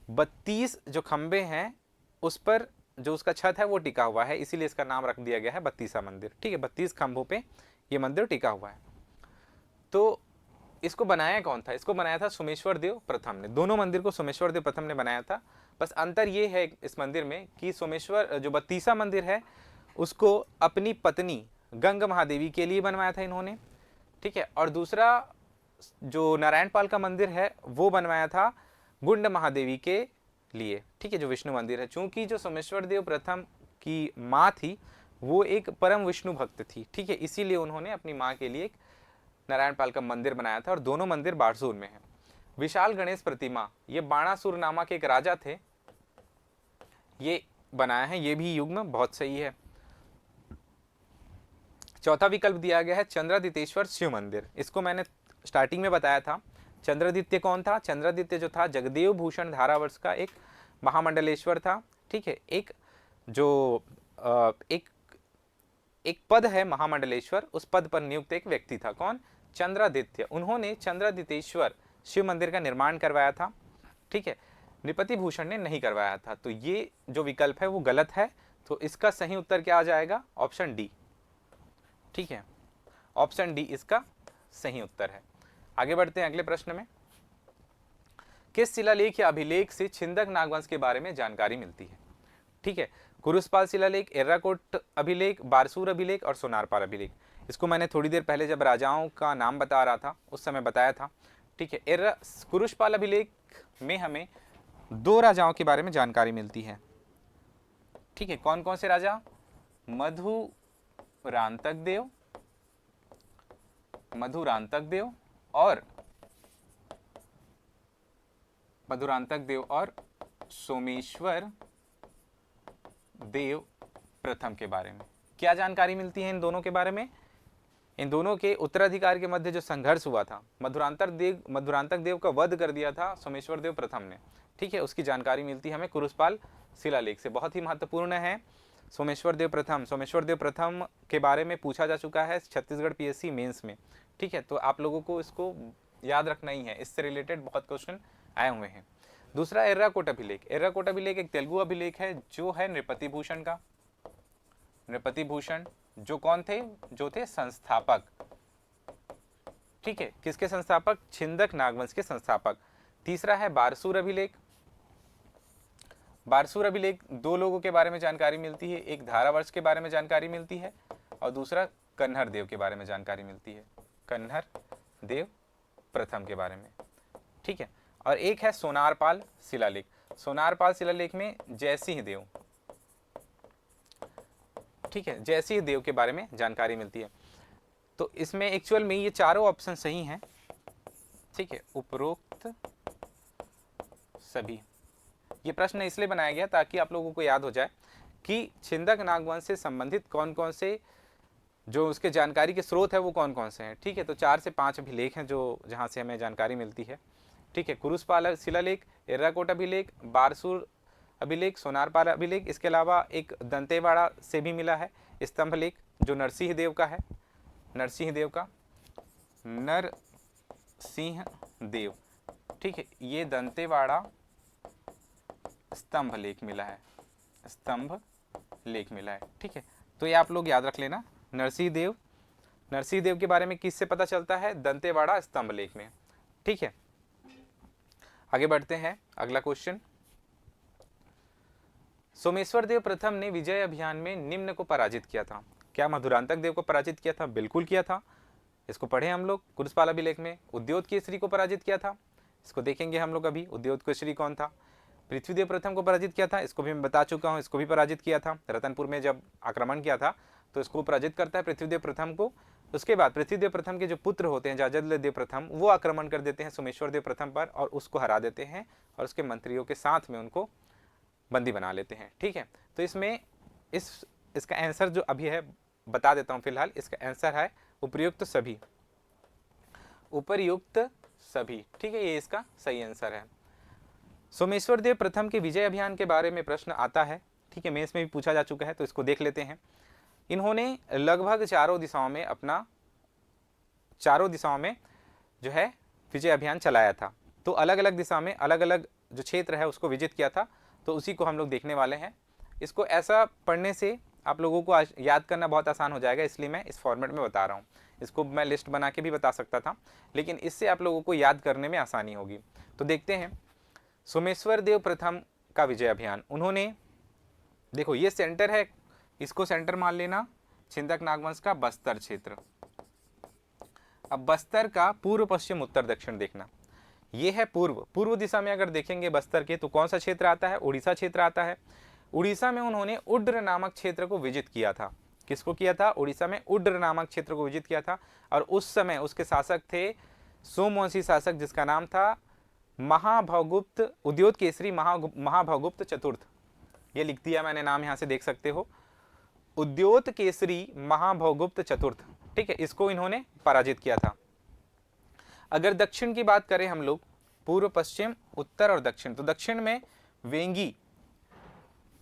32 जो खंबे हैं उस पर जो उसका छत है वो टिका हुआ है, इसीलिए इसका नाम रख दिया गया है बत्तीसा मंदिर। ठीक है, 32 खंभों पे ये मंदिर टिका हुआ है। तो इसको बनाया कौन था? इसको बनाया था सोमेश्वर देव प्रथम ने। दोनों मंदिर को सोमेश्वर देव प्रथम ने बनाया था। बस अंतर ये है इस मंदिर में कि सोमेश्वर जो बत्तीसा मंदिर है उसको अपनी पत्नी गंगा महादेवी के लिए बनवाया था इन्होंने। ठीक है, और दूसरा जो नारायण पाल का मंदिर है वो बनवाया था गुंड महादेवी के लिए। ठीक है, जो विष्णु मंदिर है, चूंकि जो सोमेश्वर देव प्रथम की माँ थी वो एक परम विष्णु भक्त थी। ठीक है, इसीलिए उन्होंने अपनी माँ के लिए एक नारायण पाल का मंदिर बनाया था, और दोनों मंदिर बारसूर में है। विशाल गणेश प्रतिमा, ये बाणासुर नामक एक राजा थे, ये बनाया है, ये भी युग्म बहुत सही है। चौथा विकल्प दिया गया है चंद्रदितेश्वर शिव मंदिर। इसको मैंने स्टार्टिंग में बताया था। चंद्रदित्य कौन था? चंद्रदित्य जो था जगदेव भूषण धारावर्ष का एक महामंडलेश्वर था। ठीक है, एक जो एक पद है महामंडलेश्वर, उस पद पर नियुक्त एक व्यक्ति था। कौन? चंद्रदित्य। उन्होंने चंद्रदितेश्वर शिव मंदिर का निर्माण करवाया था। ठीक है, नृपति भूषण ने नहीं करवाया था। तो ये जो विकल्प है वो गलत है, तो इसका सही उत्तर क्या आ जाएगा? Option D. ठीक है, ऑप्शन डी इसका सही उत्तर है। आगे बढ़ते हैं अगले प्रश्न में। किस शिलालेख या अभिलेख से छिंदक नागवंश के बारे में जानकारी मिलती है? ठीक है, कुरुसपाल शिलालेख, एर्राकोट अभिलेख, बारसूर अभिलेख और सोनारपाल अभिलेख। इसको मैंने थोड़ी देर पहले जब राजाओं का नाम बता रहा था उस समय बताया था। ठीक है, कुरुसपाल अभिलेख में हमें 2 राजाओं के बारे में जानकारी मिलती है। ठीक है, कौन कौन से राजा? मधुरांतक देव और सोमेश्वर देव प्रथम के बारे में क्या जानकारी मिलती है? इन दोनों के बारे में, इन दोनों के उत्तराधिकार के मध्य जो संघर्ष हुआ था, मधुरांतक देव का वध कर दिया था सोमेश्वर देव प्रथम ने। ठीक है, उसकी जानकारी मिलती है हमें कुरुसपाल शिलालेख से, बहुत ही महत्वपूर्ण है। सोमेश्वर देव प्रथम के बारे में पूछा जा चुका है छत्तीसगढ़ पीएससी मेंस में। ठीक है, तो आप लोगों को इसको याद रखना ही है, इससे रिलेटेड बहुत क्वेश्चन आए हुए हैं। दूसरा एर्राकोट अभिलेख एक तेलुगु अभिलेख है जो है नृपति भूषण का। नृपति भूषण जो कौन थे? जो थे संस्थापक। ठीक है, किसके संस्थापक? छिंदक नागवंश के संस्थापक। तीसरा है बारसूर अभिलेख। बारसूर अभिलेख 2 लोगों के बारे में जानकारी मिलती है, एक धारावर्ष के बारे में जानकारी मिलती है और दूसरा कन्हर देव के बारे में जानकारी मिलती है, कन्हर देव प्रथम के बारे में। ठीक है, और एक है सोनारपाल शिलालेख। सोनारपाल शिलालेख में जयसिंह देव, ठीक है, जयसिंह देव के बारे में जानकारी मिलती है। तो इसमें एक्चुअल में ये चारों ऑप्शन सही हैं। ठीक है, उपरोक्त सभी। ये प्रश्न इसलिए बनाया गया ताकि आप लोगों को याद हो जाए कि छिंदक नागवंश से संबंधित कौन कौन से जो उसके जानकारी के स्रोत है वो कौन कौन से हैं। ठीक है, तो 4 से 5 अभिलेख हैं जो जहाँ से हमें जानकारी मिलती है। ठीक है, कुरुसपाल शिलालेख, एर्राकोट अभिलेख, बारसूर अभिलेख, सोनारपाल अभिलेख, इसके अलावा एक दंतेवाड़ा से भी मिला है स्तंभ लेख जो नरसिंह देव का है, नरसिंह देव का, नरसिंह देव। ठीक है, ये दंतेवाड़ा स्तंभ लेख मिला है, स्तंभ लेख मिला है। ठीक है, तो ये आप लोग याद रख लेना। नरसिंह देव, नरसिंह देव के बारे में किससे पता चलता है? दंतेवाड़ा स्तंभ लेख में। ठीक है, आगे बढ़ते हैं। अगला क्वेश्चन, सोमेश्वर देव प्रथम ने विजय अभियान में निम्न को पराजित किया था। क्या मधुरांतक देव को पराजित किया था? बिल्कुल किया था, इसको पढ़े हम लोग कुरुसपाल अभिलेख में। उद्योत केसरी को पराजित किया था, इसको देखेंगे हम लोग अभी। उद्योत केसरी कौन था? पृथ्वीदेव प्रथम को पराजित किया था, इसको भी मैं बता चुका हूँ, इसको भी पराजित किया था। रतनपुर में जब आक्रमण किया था तो इसको पराजित करता है पृथ्वीदेव प्रथम को। उसके बाद पृथ्वीदेव प्रथम के जो पुत्र होते हैं जाजल देव प्रथम, वो आक्रमण कर देते हैं सोमेश्वर देव प्रथम पर और उसको हरा देते हैं और उसके मंत्रियों के साथ में उनको बंदी बना लेते हैं। ठीक है, तो इसमें इसका आंसर जो अभी है बता देता हूँ फिलहाल। इसका आंसर है उपर्युक्त सभी, उपर्युक्त सभी। ठीक है, ये इसका सही आंसर है। सोमेश्वर देव प्रथम के विजय अभियान के बारे में प्रश्न आता है। ठीक है, मेंस में भी पूछा जा चुका है, तो इसको देख लेते हैं। इन्होंने लगभग चारों दिशाओं में जो है विजय अभियान चलाया था। तो अलग अलग दिशा में अलग अलग जो क्षेत्र है उसको विजित किया था, तो उसी को हम लोग देखने वाले हैं। इसको ऐसा पढ़ने से आप लोगों को याद करना बहुत आसान हो जाएगा, इसलिए मैं इस फॉर्मेट में बता रहा हूँ। इसको मैं लिस्ट बना के भी बता सकता था, लेकिन इससे आप लोगों को याद करने में आसानी होगी। तो देखते हैं सोमेश्वर देव प्रथम का विजय अभियान। उन्होंने, देखो ये सेंटर है, इसको सेंटर मान लेना, छिंदक नागवंश का बस्तर क्षेत्र। अब बस्तर का पूर्व पश्चिम उत्तर दक्षिण देखना, ये है पूर्व दिशा में अगर देखेंगे बस्तर के तो कौन सा क्षेत्र आता है? उड़ीसा क्षेत्र आता है। उड़ीसा में उन्होंने उड्र नामक क्षेत्र को विजित किया था। किसको किया था? उड़ीसा में उड्र नामक क्षेत्र को विजित किया था। और उस समय उसके शासक थे सोमवंशी शासक जिसका नाम था महाभवगुप्त, उद्योत केसरी महाभवगुप्त चतुर्थ। ये लिख दिया मैंने नाम, यहाँ से देख सकते हो, उद्योत केसरी महाभवगुप्त चतुर्थ। ठीक है, इसको इन्होंने पराजित किया था। अगर दक्षिण की बात करें हम लोग, पूर्व पश्चिम उत्तर और दक्षिण, तो दक्षिण में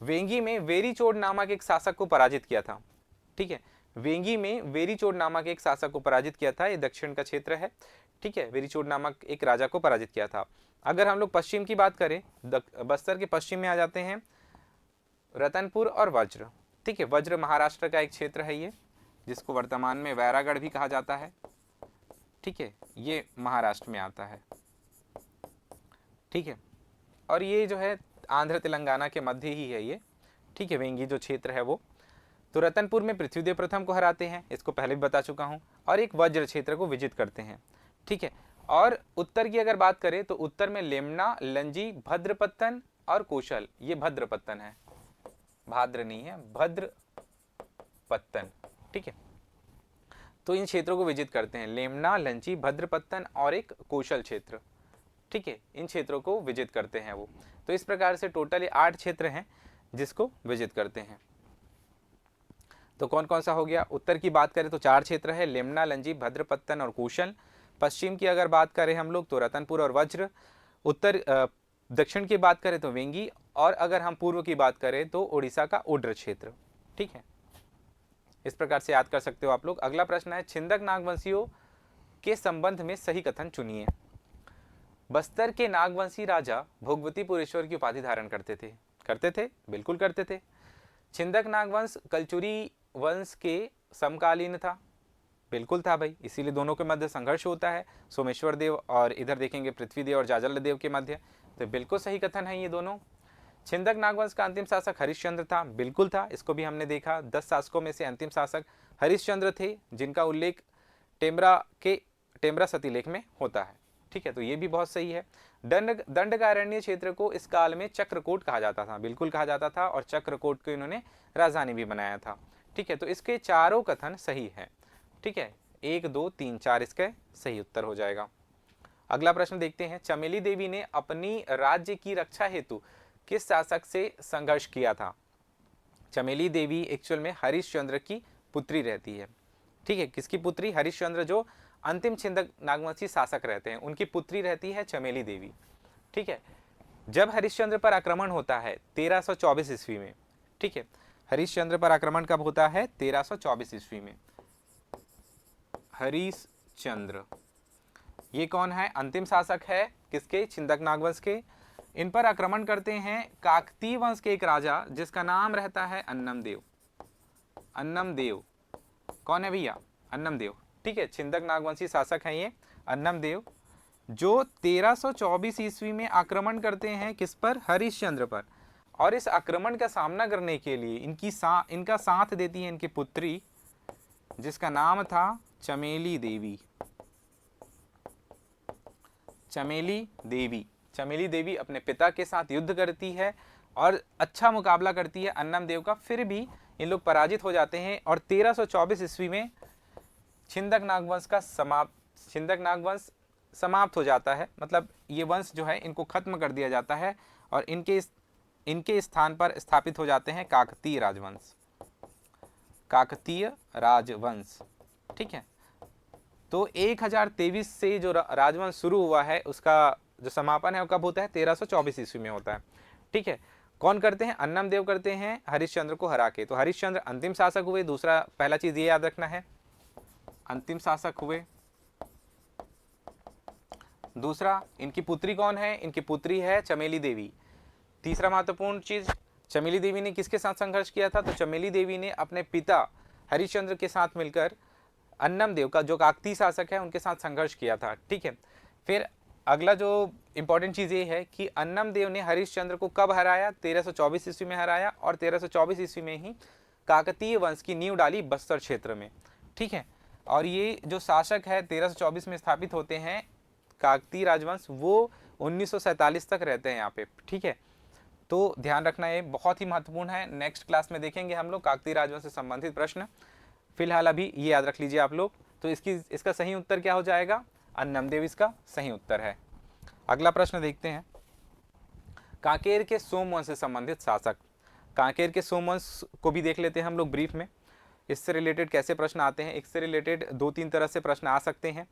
वेंगी में वेरीचोड़ नामक एक शासक को पराजित किया था। ठीक है, वेंगी में वेरीचोड़ नामक एक शासक को पराजित किया था, ये दक्षिण का क्षेत्र है। ठीक है, वेरीचोड़ नामक एक राजा को पराजित किया था। अगर हम लोग पश्चिम की बात करें, बस्तर के पश्चिम में आ जाते हैं रतनपुर और वज्र। ठीक है, वज्र महाराष्ट्र का एक क्षेत्र है ये, जिसको वर्तमान में वैरागढ़ भी कहा जाता है। ठीक है, ये महाराष्ट्र में आता है। ठीक है, और ये जो है आंध्र तेलंगाना के मध्य ही है ये। ठीक है, वेंगी जो क्षेत्र है वो। तो रतनपुर में पृथ्वीदेव प्रथम को हराते हैं, इसको पहले भी बता चुका हूँ, और एक वज्र क्षेत्र को विजित करते हैं। ठीक है, और उत्तर की अगर बात करें तो उत्तर में लेमना, लंजी, भद्रपत्तन और कौशल। ये भद्रपत्तन है, भाद्र नहीं है, भद्रपत्तन। ठीक है, तो इन क्षेत्रों को विजित करते हैं, लेमना, लंची, भद्रपत्तन और एक कौशल क्षेत्र। ठीक है, इन क्षेत्रों को विजित करते हैं वो। तो इस प्रकार से टोटल 8 क्षेत्र हैं जिसको विजित करते हैं। तो कौन कौन सा हो गया? उत्तर की बात करें तो 4 क्षेत्र है, लेमना, लंजी, भद्रपत्तन और कौशल। पश्चिम की अगर बात करें हम लोग तो रतनपुर और वज्र। दक्षिण की बात करें तो वेंगी, और अगर हम पूर्व की बात करें तो उड़ीसा का उड्र क्षेत्र। ठीक है, इस प्रकार से याद कर सकते हो आप लोग। अगला प्रश्न है, छिंदक नागवंशियों के संबंध में सही कथन चुनिए। बस्तर के नागवंशी राजा भोगवतीपुरेश्वर की उपाधि धारण करते थे? बिल्कुल करते थे। छिंदक नागवंश कलचुरी वंश के समकालीन था? बिल्कुल था भाई, इसीलिए दोनों के मध्य संघर्ष होता है, सोमेश्वर देव और इधर देखेंगे पृथ्वीदेव और जाजल देव के मध्य। तो बिल्कुल सही कथन है ये दोनों। छिंदक नागवंश का अंतिम शासक हरिश्चंद्र था? बिल्कुल था, इसको भी हमने देखा। 10 शासकों में से अंतिम शासक हरिश्चंद्र थे, जिनका उल्लेख टेम्बरा सतीलेख में होता है। ठीक है, तो ये भी बहुत सही है। दंडकारण्य क्षेत्र को इस काल में चक्रकोट कहा जाता था? बिल्कुल कहा जाता था, और चक्रकोट को इन्होंने राजधानी भी बनाया था। ठीक है, तो इसके चारों कथन सही है। ठीक है, 1, 2, 3, 4 इसका सही उत्तर हो जाएगा। अगला प्रश्न देखते हैं, चमेली देवी ने अपनी राज्य की रक्षा हेतु किस शासक से संघर्ष किया था? चमेली देवी एक्चुअल में हरिश्चंद्र की पुत्री रहती है। ठीक है, किसकी पुत्री? हरिश्चंद्र जो अंतिम छिंदक नागवंशी शासक रहते हैं, उनकी पुत्री रहती है चमेली देवी। ठीक है, जब हरिश्चंद्र पर आक्रमण होता है 1324 ईस्वी में, ठीक है, हरिश्चंद्र पर आक्रमण कब होता है? 1324 ईस्वी में। हरिश्चंद्र ये कौन है? अंतिम शासक है किसके? छिंदक नागवंश के। इन पर आक्रमण करते हैं काकतीय वंश के एक राजा जिसका नाम रहता है अन्नमदेव। अन्नमदेव कौन है भैया? अन्नमदेव। ठीक है, छिंदक नागवंशी शासक हैं ये अन्नमदेव, जो 1324 ईस्वी में आक्रमण करते हैं किस पर? हरिश्चंद्र पर। और इस आक्रमण का सामना करने के लिए इनका साथ देती है इनकी पुत्री जिसका नाम था चमेली देवी। चमेली देवी, चमेली देवी अपने पिता के साथ युद्ध करती है और अच्छा मुकाबला करती है अन्नमदेव का, फिर भी इन लोग पराजित हो जाते हैं और 1324 ईस्वी में छिंदक नागवंश समाप्त हो जाता है। मतलब ये वंश जो है इनको खत्म कर दिया जाता है और इनके स्थान पर स्थापित हो जाते हैं काकतीय राजवंश। काकतीय राजवंश, ठीक है। तो 1023 से जो राजवंश शुरू हुआ है उसका जो समापन है वो कब होता है? 1324 ईस्वी में होता है। ठीक है, कौन करते हैं? अन्नमदेव करते हैं हरिश्चंद्र को हरा के। तो हरिश्चंद्र अंतिम शासक हुए। दूसरा, पहला चीज ये याद रखना है, अंतिम शासक हुए। दूसरा, इनकी पुत्री कौन है? इनकी पुत्री है चमेली देवी। तीसरा महत्वपूर्ण चीज, चमेली देवी ने किसके साथ संघर्ष किया था? तो चमेली देवी ने अपने पिता हरिश्चंद्र के साथ मिलकर अन्नमदेव का जो काकतीय शासक है उनके साथ संघर्ष किया था। ठीक है, फिर अगला जो इंपॉर्टेंट चीज ये है कि अन्नमदेव ने हरिश्चंद्र को कब हराया? 1324 ईस्वी में हराया और 1324 ईस्वी में ही काकतीय वंश की नींव डाली बस्तर क्षेत्र में। ठीक है, और ये जो शासक है 1324 में स्थापित होते हैं काकतीय राजवंश, वो 1947 तक रहते हैं यहाँ पे। ठीक है, तो ध्यान रखना ये बहुत ही महत्वपूर्ण है। नेक्स्ट क्लास में देखेंगे हम लोग काकतीय राजवंश से संबंधित प्रश्न। फिलहाल अभी ये याद रख लीजिए आप लोग। तो इसका सही उत्तर क्या हो जाएगा? अन्नमदेव इसका सही उत्तर है। अगला प्रश्न देखते हैं, कांकेर के सोमवंश से संबंधित शासक। कांकेर के सोमवंश को भी देख लेते हैं हम लोग ब्रीफ में। इससे रिलेटेड कैसे प्रश्न आते हैं? इससे रिलेटेड 2-3 तरह से प्रश्न आ सकते हैं।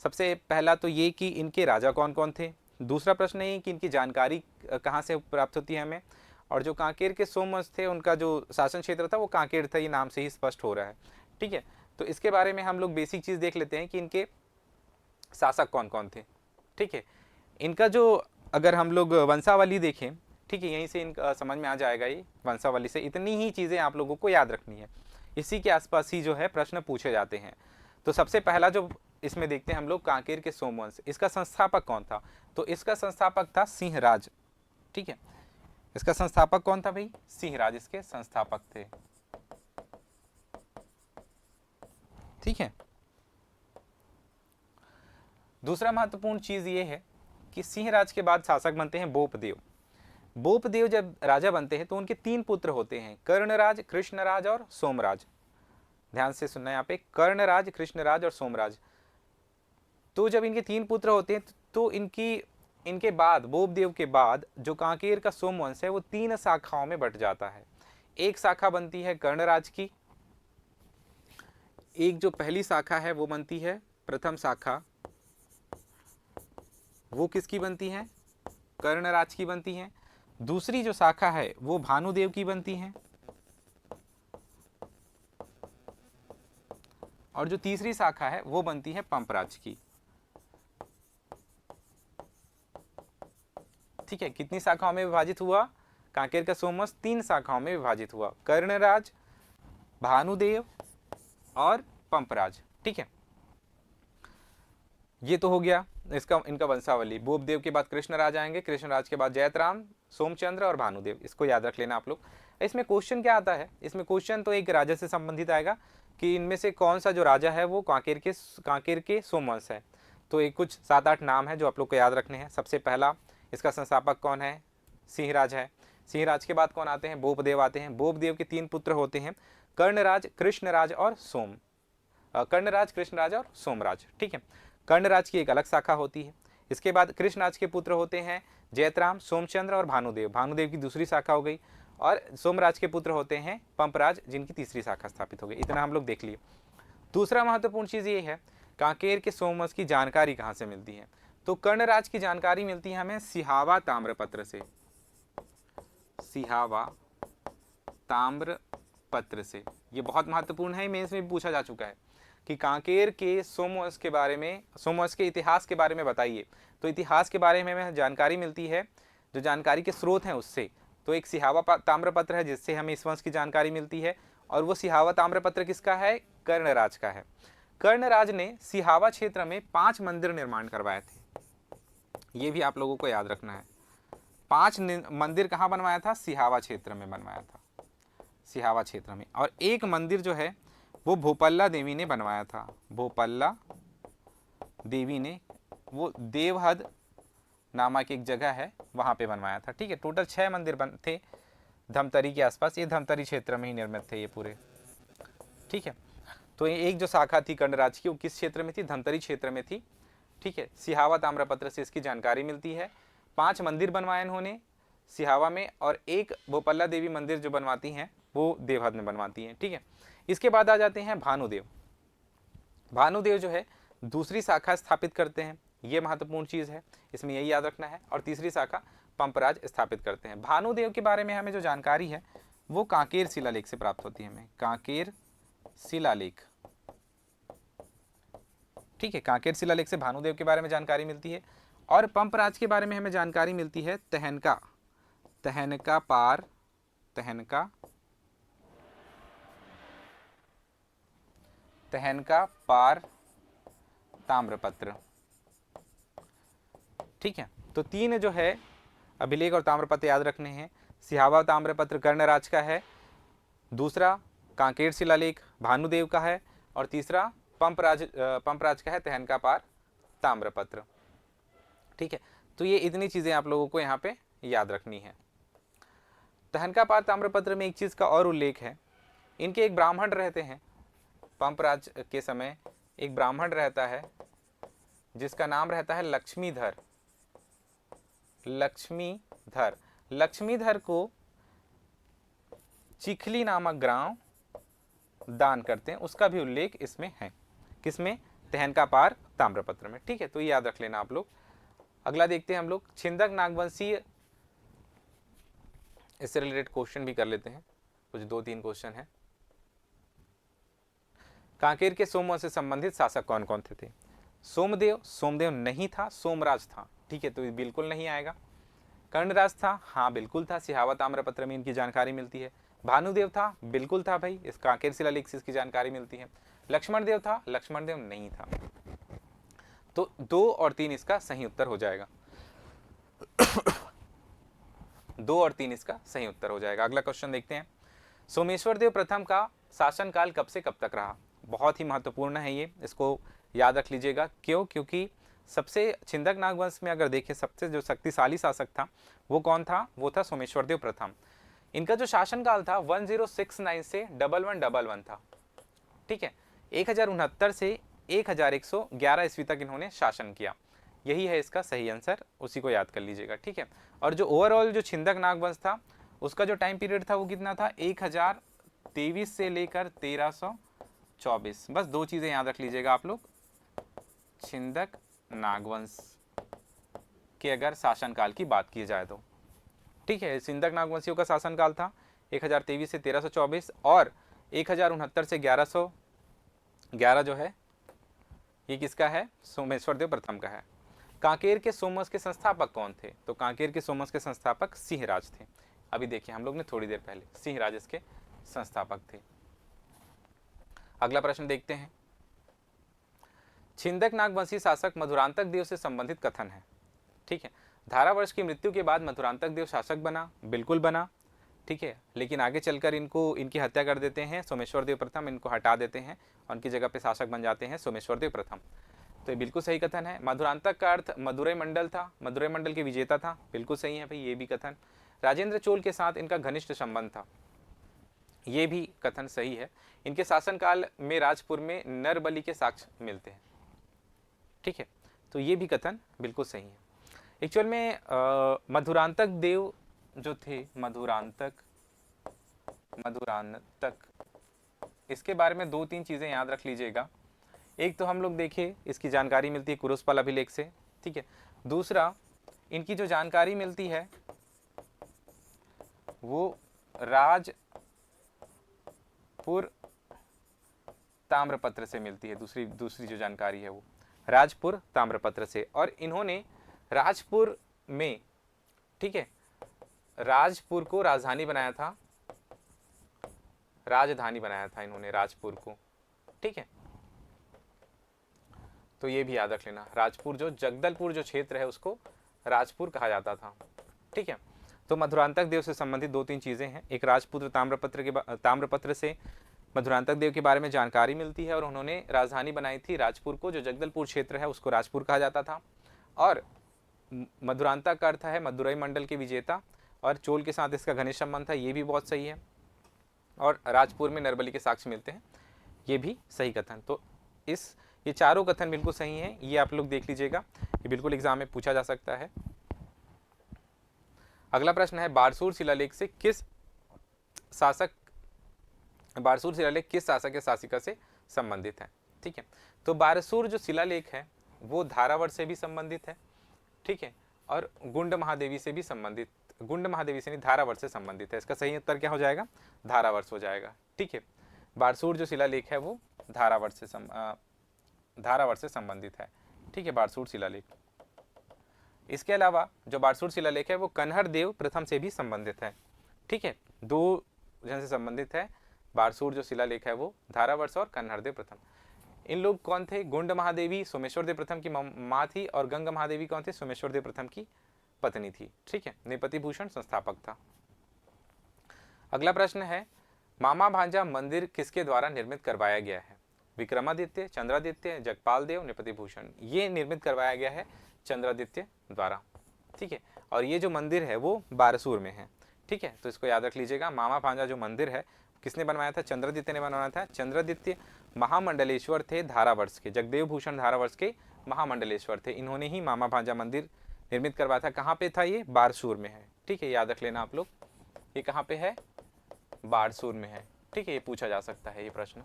सबसे पहला तो ये कि इनके राजा कौन कौन थे। दूसरा प्रश्न ये कि इनकी जानकारी कहाँ से प्राप्त होती है हमें। और जो कांकेर के सोमवंश थे उनका जो शासन क्षेत्र था वो कांकेर था, ये नाम से ही स्पष्ट हो रहा है। ठीक है, तो इसके बारे में हम लोग बेसिक चीज़ देख लेते हैं कि इनके शासक कौन कौन थे। ठीक है, इनका जो अगर हम लोग वंशावली देखें, ठीक है, यहीं से इनका समझ में आ जाएगा। ये वंशावली से इतनी ही चीज़ें आप लोगों को याद रखनी है, इसी के आसपास ही जो है प्रश्न पूछे जाते हैं। तो सबसे पहला जो इसमें देखते हैं हम लोग कांकेर के सोमवंश, इसका संस्थापक कौन था? तो इसका संस्थापक था सिंहराज। ठीक है, इसका संस्थापक कौन था भाई? सिंहराज इसके संस्थापक थे। ठीक है, दूसरा महत्वपूर्ण चीज ये है कि सिंहराज के बाद शासक बनते हैं बोपदेव। बोपदेव जब राजा बनते हैं तो उनके 3 पुत्र होते हैं, कर्णराज, कृष्णराज और सोमराज। ध्यान से सुनना यहाँ पे, कर्णराज, कृष्णराज और सोमराज। तो जब इनके 3 पुत्र होते हैं तो इनके बाद, बोपदेव के बाद जो कांकेर का सोमवंश है वो 3 शाखाओं में बट जाता है। एक शाखा बनती है कर्णराज की, एक जो पहली शाखा है वो बनती है प्रथम शाखा, वो किसकी बनती है? कर्णराज की बनती है। दूसरी जो शाखा है वो भानुदेव की बनती है और जो तीसरी शाखा है वो बनती है पंपराज की। ठीक है, कितनी शाखाओं में विभाजित हुआ? कांकेर का सोमवंश 3 शाखाओं में विभाजित हुआ, कर्णराज, भानुदेव और पंपराज। ठीक है, ये तो हो गया इनका वंशावली। बोपदेव के बाद कृष्णराज आएंगे, कृष्णराज के बाद जयतराम, सोमचंद्र और भानुदेव। इसको याद रख लेना आप लोग। इसमें क्वेश्चन क्या आता है? इसमें क्वेश्चन तो एक राजा से संबंधित आएगा कि इनमें से कौन सा जो राजा है वो कांकेर के सोमवंश है। तो एक कुछ 7-8 नाम है जो आप लोग को याद रखने हैं। सबसे पहला, इसका संस्थापक कौन है? सिंहराज है। सिंहराज के बाद कौन आते हैं? बोपदेव आते हैं। बोपदेव के 3 पुत्र होते हैं, कर्णराज, कृष्णराज और सोमराज। ठीक है, कर्णराज की एक अलग शाखा होती है। इसके बाद कृष्णराज के पुत्र होते हैं जयतराम, सोमचंद्र और भानुदेव। भानुदेव की दूसरी शाखा हो गई। और सोमराज के पुत्र होते हैं पंपराज, जिनकी तीसरी शाखा स्थापित हो गई। इतना हम लोग देख लिए। दूसरा महत्वपूर्ण चीज ये है, कांकेर के सोमवंश की जानकारी कहाँ से मिलती है? तो कर्णराज की जानकारी मिलती है हमें सिहावा ताम्रपत्र से। सिहावा ताम्रपत्र से, ये बहुत महत्वपूर्ण है, मेंस में भी पूछा जा चुका है कि कांकेर के सोमवंश के बारे में, सोमवंश के इतिहास के बारे में बताइए। तो इतिहास के बारे में हमें जानकारी मिलती है जो जानकारी के स्रोत हैं उससे। तो एक सिहावा ताम्रपत्र है जिससे हमें इस वंश की जानकारी मिलती है, और वो सिहावा ताम्रपत्र किसका है? कर्णराज का है। कर्णराज ने सिहावा क्षेत्र में 5 मंदिर निर्माण करवाए थे, ये भी आप लोगों को याद रखना है। 5 मंदिर कहाँ बनवाया था? सिहावा क्षेत्र में बनवाया था, सिहावा क्षेत्र में। और एक मंदिर जो है वो भोपल्ला देवी ने बनवाया था, भोपल्ला देवी ने, वो देवहद नामक एक जगह है वहां पे बनवाया था। ठीक है, टोटल 6 मंदिर बन थे धमतरी के आसपास, ये धमतरी क्षेत्र में ही निर्मित थे ये पूरे। ठीक है, तो एक जो शाखा थी कर्णराज की वो किस क्षेत्र में थी? धमतरी क्षेत्र में थी। ठीक है, सिहावा ताम्रपत्र से इसकी जानकारी मिलती है। 5 मंदिर बनवाए इन्होंने सिहावा में, और एक भोपल्ला देवी मंदिर जो बनवाती हैं वो देवहद में बनवाती हैं। ठीक है, इसके बाद आ जाते हैं भानुदेव। भानुदेव जो है दूसरी शाखा स्थापित करते हैं, ये महत्वपूर्ण चीज है, इसमें यही याद रखना है। और तीसरी शाखा पंपराज स्थापित करते हैं। भानुदेव के बारे में हमें जो जानकारी है वो कांकेर शिलालेख से प्राप्त होती है हमें, कांकेर शिलालेख। ठीक है, कांकेर शिलालेख से भानुदेव के बारे में जानकारी मिलती है। और पंपराज के बारे में हमें जानकारी मिलती है तहनका, तहनका पार, तहनका पार ताम्रपत्र। ठीक है, तो 3 जो है अभिलेख और ताम्रपत्र याद रखने हैं। सिहावा ताम्रपत्र कर्णराज का है, दूसरा कांकेर शिलालेख भानुदेव का है, और तीसरा पंपराज का है तहनका पार ताम्रपत्र। ठीक है, तो ये इतनी चीजें आप लोगों को यहाँ पे याद रखनी है। तहनका पार ताम्रपत्र में एक चीज का और उल्लेख है, इनके एक ब्राह्मण रहते हैं, पंपराज के समय एक ब्राह्मण रहता है जिसका नाम रहता है लक्ष्मीधर। लक्ष्मीधर, लक्ष्मीधर को चिखली नामक ग्राम दान करते हैं, उसका भी उल्लेख इसमें है। किसमें? तहनका पार ताम्रपत्र में। ठीक है, तो ये याद रख लेना आप लोग। अगला देखते हैं हम लोग छिंदक नागवंशीय, इससे रिलेटेड क्वेश्चन भी कर लेते हैं, कुछ 2-3 क्वेश्चन है। कांकेर के सोमवंश से संबंधित शासक कौन कौन थे? सोमदेव, सोमदेव नहीं था, सोमराज था। ठीक है, तो ये बिल्कुल नहीं आएगा। कर्णराज था, हाँ बिल्कुल था, सिहावा ताम्रपत्र में इनकी जानकारी मिलती है। भानुदेव था, बिल्कुल था भाई, इस कांकेर शिलालेख से इसकी जानकारी मिलती है। लक्ष्मण देव था, लक्ष्मण देव नहीं था। तो 2 और 3 इसका सही उत्तर हो जाएगा। 2 और 3 इसका सही उत्तर हो जाएगा। अगला क्वेश्चन देखते हैं, सोमेश्वर देव प्रथम का शासनकाल कब से कब तक रहा? बहुत ही महत्वपूर्ण है ये, इसको याद रख लीजिएगा। क्यों? क्योंकि सबसे छिंदक नागवंश में अगर देखें सबसे जो शक्तिशाली शासक था वो कौन था? वो था सोमेश्वर देव प्रथम। इनका जो शासनकाल था 1069 से 1111 था। ठीक है, 1069 से 1111 ईस्वी तक इन्होंने शासन किया। यही है इसका सही आंसर, उसी को याद कर लीजिएगा। ठीक है, और जो ओवरऑल जो छिंदक नागवंश था उसका जो टाइम पीरियड था वो कितना था? 1023 से लेकर 1324। बस 2 चीजें याद रख लीजिएगा आप लोग, छिंदक नागवंश के अगर शासनकाल की बात की जाए तो। ठीक है, छिंदक नागवंशियों का शासनकाल था 1023 से 1324, और 1069 से 1111 जो है ये किसका है? सोमेश्वर देव प्रथम का है। कांकेर के सोमवंश के संस्थापक कौन थे? तो कांकेर के सोमवंश के संस्थापक सिंहराज थे। अभी देखिए हम लोग ने थोड़ी देर पहले सिंहराज इसके संस्थापक थे। अगला प्रश्न देखते हैं, छिंदक नागवंशी शासक मधुरांतक देव से संबंधित कथन है। ठीक है, धारावर्ष की मृत्यु के बाद मधुरांतक देव शासक बना, बिल्कुल बना। ठीक है, लेकिन आगे चलकर इनकी हत्या कर देते हैं सोमेश्वर देव प्रथम, इनको हटा देते हैं और उनकी जगह पे शासक बन जाते हैं सोमेश्वर देव प्रथम। तो ये बिल्कुल सही कथन है। मधुरांतक का अर्थ मदुरै मंडल था, मदुरै मंडल के विजेता था, बिल्कुल सही है भाई ये भी कथन। राजेंद्र चोल के साथ इनका घनिष्ठ संबंध था, ये भी कथन सही है। इनके शासनकाल में राजपुर में नरबली के साक्ष्य मिलते हैं। ठीक है, तो ये भी कथन बिल्कुल सही है। एक्चुअल में मधुरांतक देव जो थे, मधुरांतक इसके बारे में 2-3 चीज़ें याद रख लीजिएगा। एक तो हम लोग देखिए इसकी जानकारी मिलती है कुरुसपाल अभिलेख से, ठीक है। दूसरा, इनकी जो जानकारी मिलती है वो राजपुर ताम्रपत्र से मिलती है। दूसरी जो जानकारी है वो राजपुर ताम्रपत्र से। और इन्होंने राजपुर में, ठीक है, राजपुर को राजधानी बनाया था, राजधानी बनाया था इन्होंने राजपुर को, ठीक है। तो ये भी याद रख लेना, राजपुर जो जगदलपुर जो क्षेत्र है उसको राजपुर कहा जाता था, ठीक है। तो मधुरांतक देव से संबंधित 2-3 चीज़ें हैं। एक राजपुत्र ताम्रपत्र से मधुरांतक देव के बारे में जानकारी मिलती है और उन्होंने राजधानी बनाई थी राजपुर को, जो जगदलपुर क्षेत्र है उसको राजपुर कहा जाता था। और मधुरांतक का अर्थ है मदुरई मंडल के विजेता, और चोल के साथ इसका घनिष्ठ संबंध है, ये भी बहुत सही है। और राजपुर में नरबली के साक्ष्य मिलते हैं, ये भी सही कथन। तो ये चारों कथन बिल्कुल सही हैं, ये आप लोग देख लीजिएगा, ये बिल्कुल एग्जाम में पूछा जा सकता है। अगला प्रश्न है, बारसूर शिलालेख किस शासक या शासिका से संबंधित है, ठीक है। तो बारसूर जो शिलालेख है वो धारावर से भी संबंधित है, ठीक है, और गुंड महादेवी से भी संबंधित, गुंड महादेवी से नहीं, धारावर से संबंधित है। इसका सही उत्तर क्या हो जाएगा? धारावर्ष हो जाएगा, ठीक है। बारसूर जो शिलालेख है वो धारावर से संबंधित है, ठीक है, बारसूर शिलालेख। इसके अलावा जो बारसूर शिलालेख है वो कन्हर देव प्रथम से भी संबंधित है, ठीक है। 2 जन से संबंधित है। बारसूर जो शिलालेख है वो धारावर्ष और कन्हर देव प्रथम। इन लोग कौन थे? गुंड महादेवी सोमेश्वर देव प्रथम की माँ थी, और गंगा महादेवी कौन थे? सोमेश्वर देव प्रथम की पत्नी थी, ठीक है। नेपति भूषण संस्थापक था। अगला प्रश्न है, मामा भांजा मंदिर किसके द्वारा निर्मित करवाया गया है? विक्रमादित्य, चंद्रादित्य, जगपाल देव, नेपति भूषण। ये निर्मित करवाया गया है चंद्रादित्य द्वारा, ठीक है। और ये जो मंदिर है वो बारसूर में है, ठीक है। तो इसको याद रख लीजिएगा, मामा भांजा जो मंदिर है किसने बनवाया था? चंद्रादित्य ने बनवाया था। चंद्रादित्य महामंडलेश्वर थे धारावर्ष के, जगदेव भूषण धारावर्ष के महामंडलेश्वर थे। इन्होंने ही मामा भांजा मंदिर निर्मित करवाया था। कहाँ पे था ये? बारसूर में है, ठीक है, याद रख लेना आप लोग। ये कहाँ पे है? बारसूर में है, ठीक है। ये पूछा जा सकता है ये प्रश्न।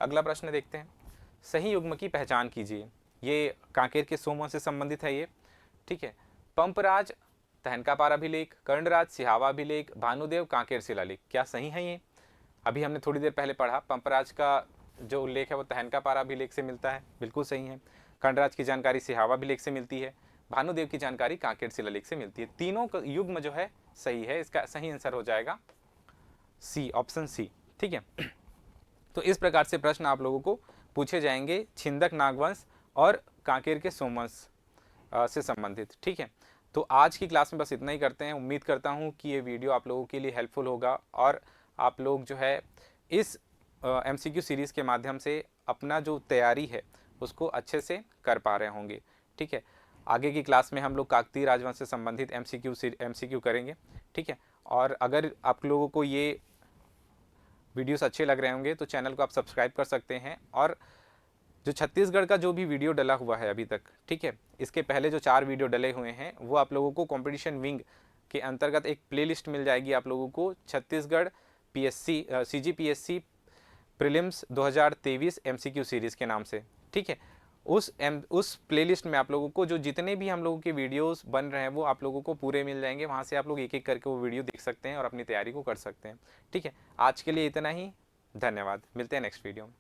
अगला प्रश्न देखते हैं, सही युग्म की पहचान कीजिए। ये कांकेर के सोमवन से संबंधित है ये, ठीक है। पंपराज तहनकापार अभिलेख, कर्णराज सिहावा अभिलेख, भानुदेव कांकेर शिलालेख, क्या सही है ये? अभी हमने थोड़ी देर पहले पढ़ा, पंपराज का जो उल्लेख है वो तहनकापार अभिलेख से मिलता है, बिल्कुल सही है। कर्णराज की जानकारी सिहावा अभिलेख से मिलती है, भानुदेव की जानकारी कांकेर शिलालेख से मिलती है। तीनों का युग्म जो है सही है। इसका सही आंसर हो जाएगा सी, ऑप्शन सी, ठीक है। तो इस प्रकार से प्रश्न आप लोगों को पूछे जाएंगे छिंदक नागवंश और कांकेर के सोमवंश से संबंधित, ठीक है। तो आज की क्लास में बस इतना ही करते हैं। उम्मीद करता हूँ कि ये वीडियो आप लोगों के लिए हेल्पफुल होगा और आप लोग जो है इस MCQ सीरीज़ के माध्यम से अपना जो तैयारी है उसको अच्छे से कर पा रहे होंगे, ठीक है। आगे की क्लास में हम लोग काकतीय राजवंश से संबंधित MCQ करेंगे, ठीक है। और अगर आप लोगों को ये वीडियोस अच्छे लग रहे होंगे तो चैनल को आप सब्सक्राइब कर सकते हैं। और जो छत्तीसगढ़ का जो भी वीडियो डला हुआ है अभी तक, ठीक है, इसके पहले जो 4 वीडियो डले हुए हैं वो आप लोगों को कंपटीशन विंग के अंतर्गत एक प्लेलिस्ट मिल जाएगी आप लोगों को, Chhattisgarh CGPSC prelims 2023 MCQ series के नाम से, ठीक है। उस प्लेलिस्ट में आप लोगों को जो जितने भी हम लोगों के वीडियोस बन रहे हैं वो आप लोगों को पूरे मिल जाएंगे। वहाँ से आप लोग एक एक करके वो वीडियो देख सकते हैं और अपनी तैयारी को कर सकते हैं, ठीक है। आज के लिए इतना ही, धन्यवाद। मिलते हैं नेक्स्ट वीडियो में।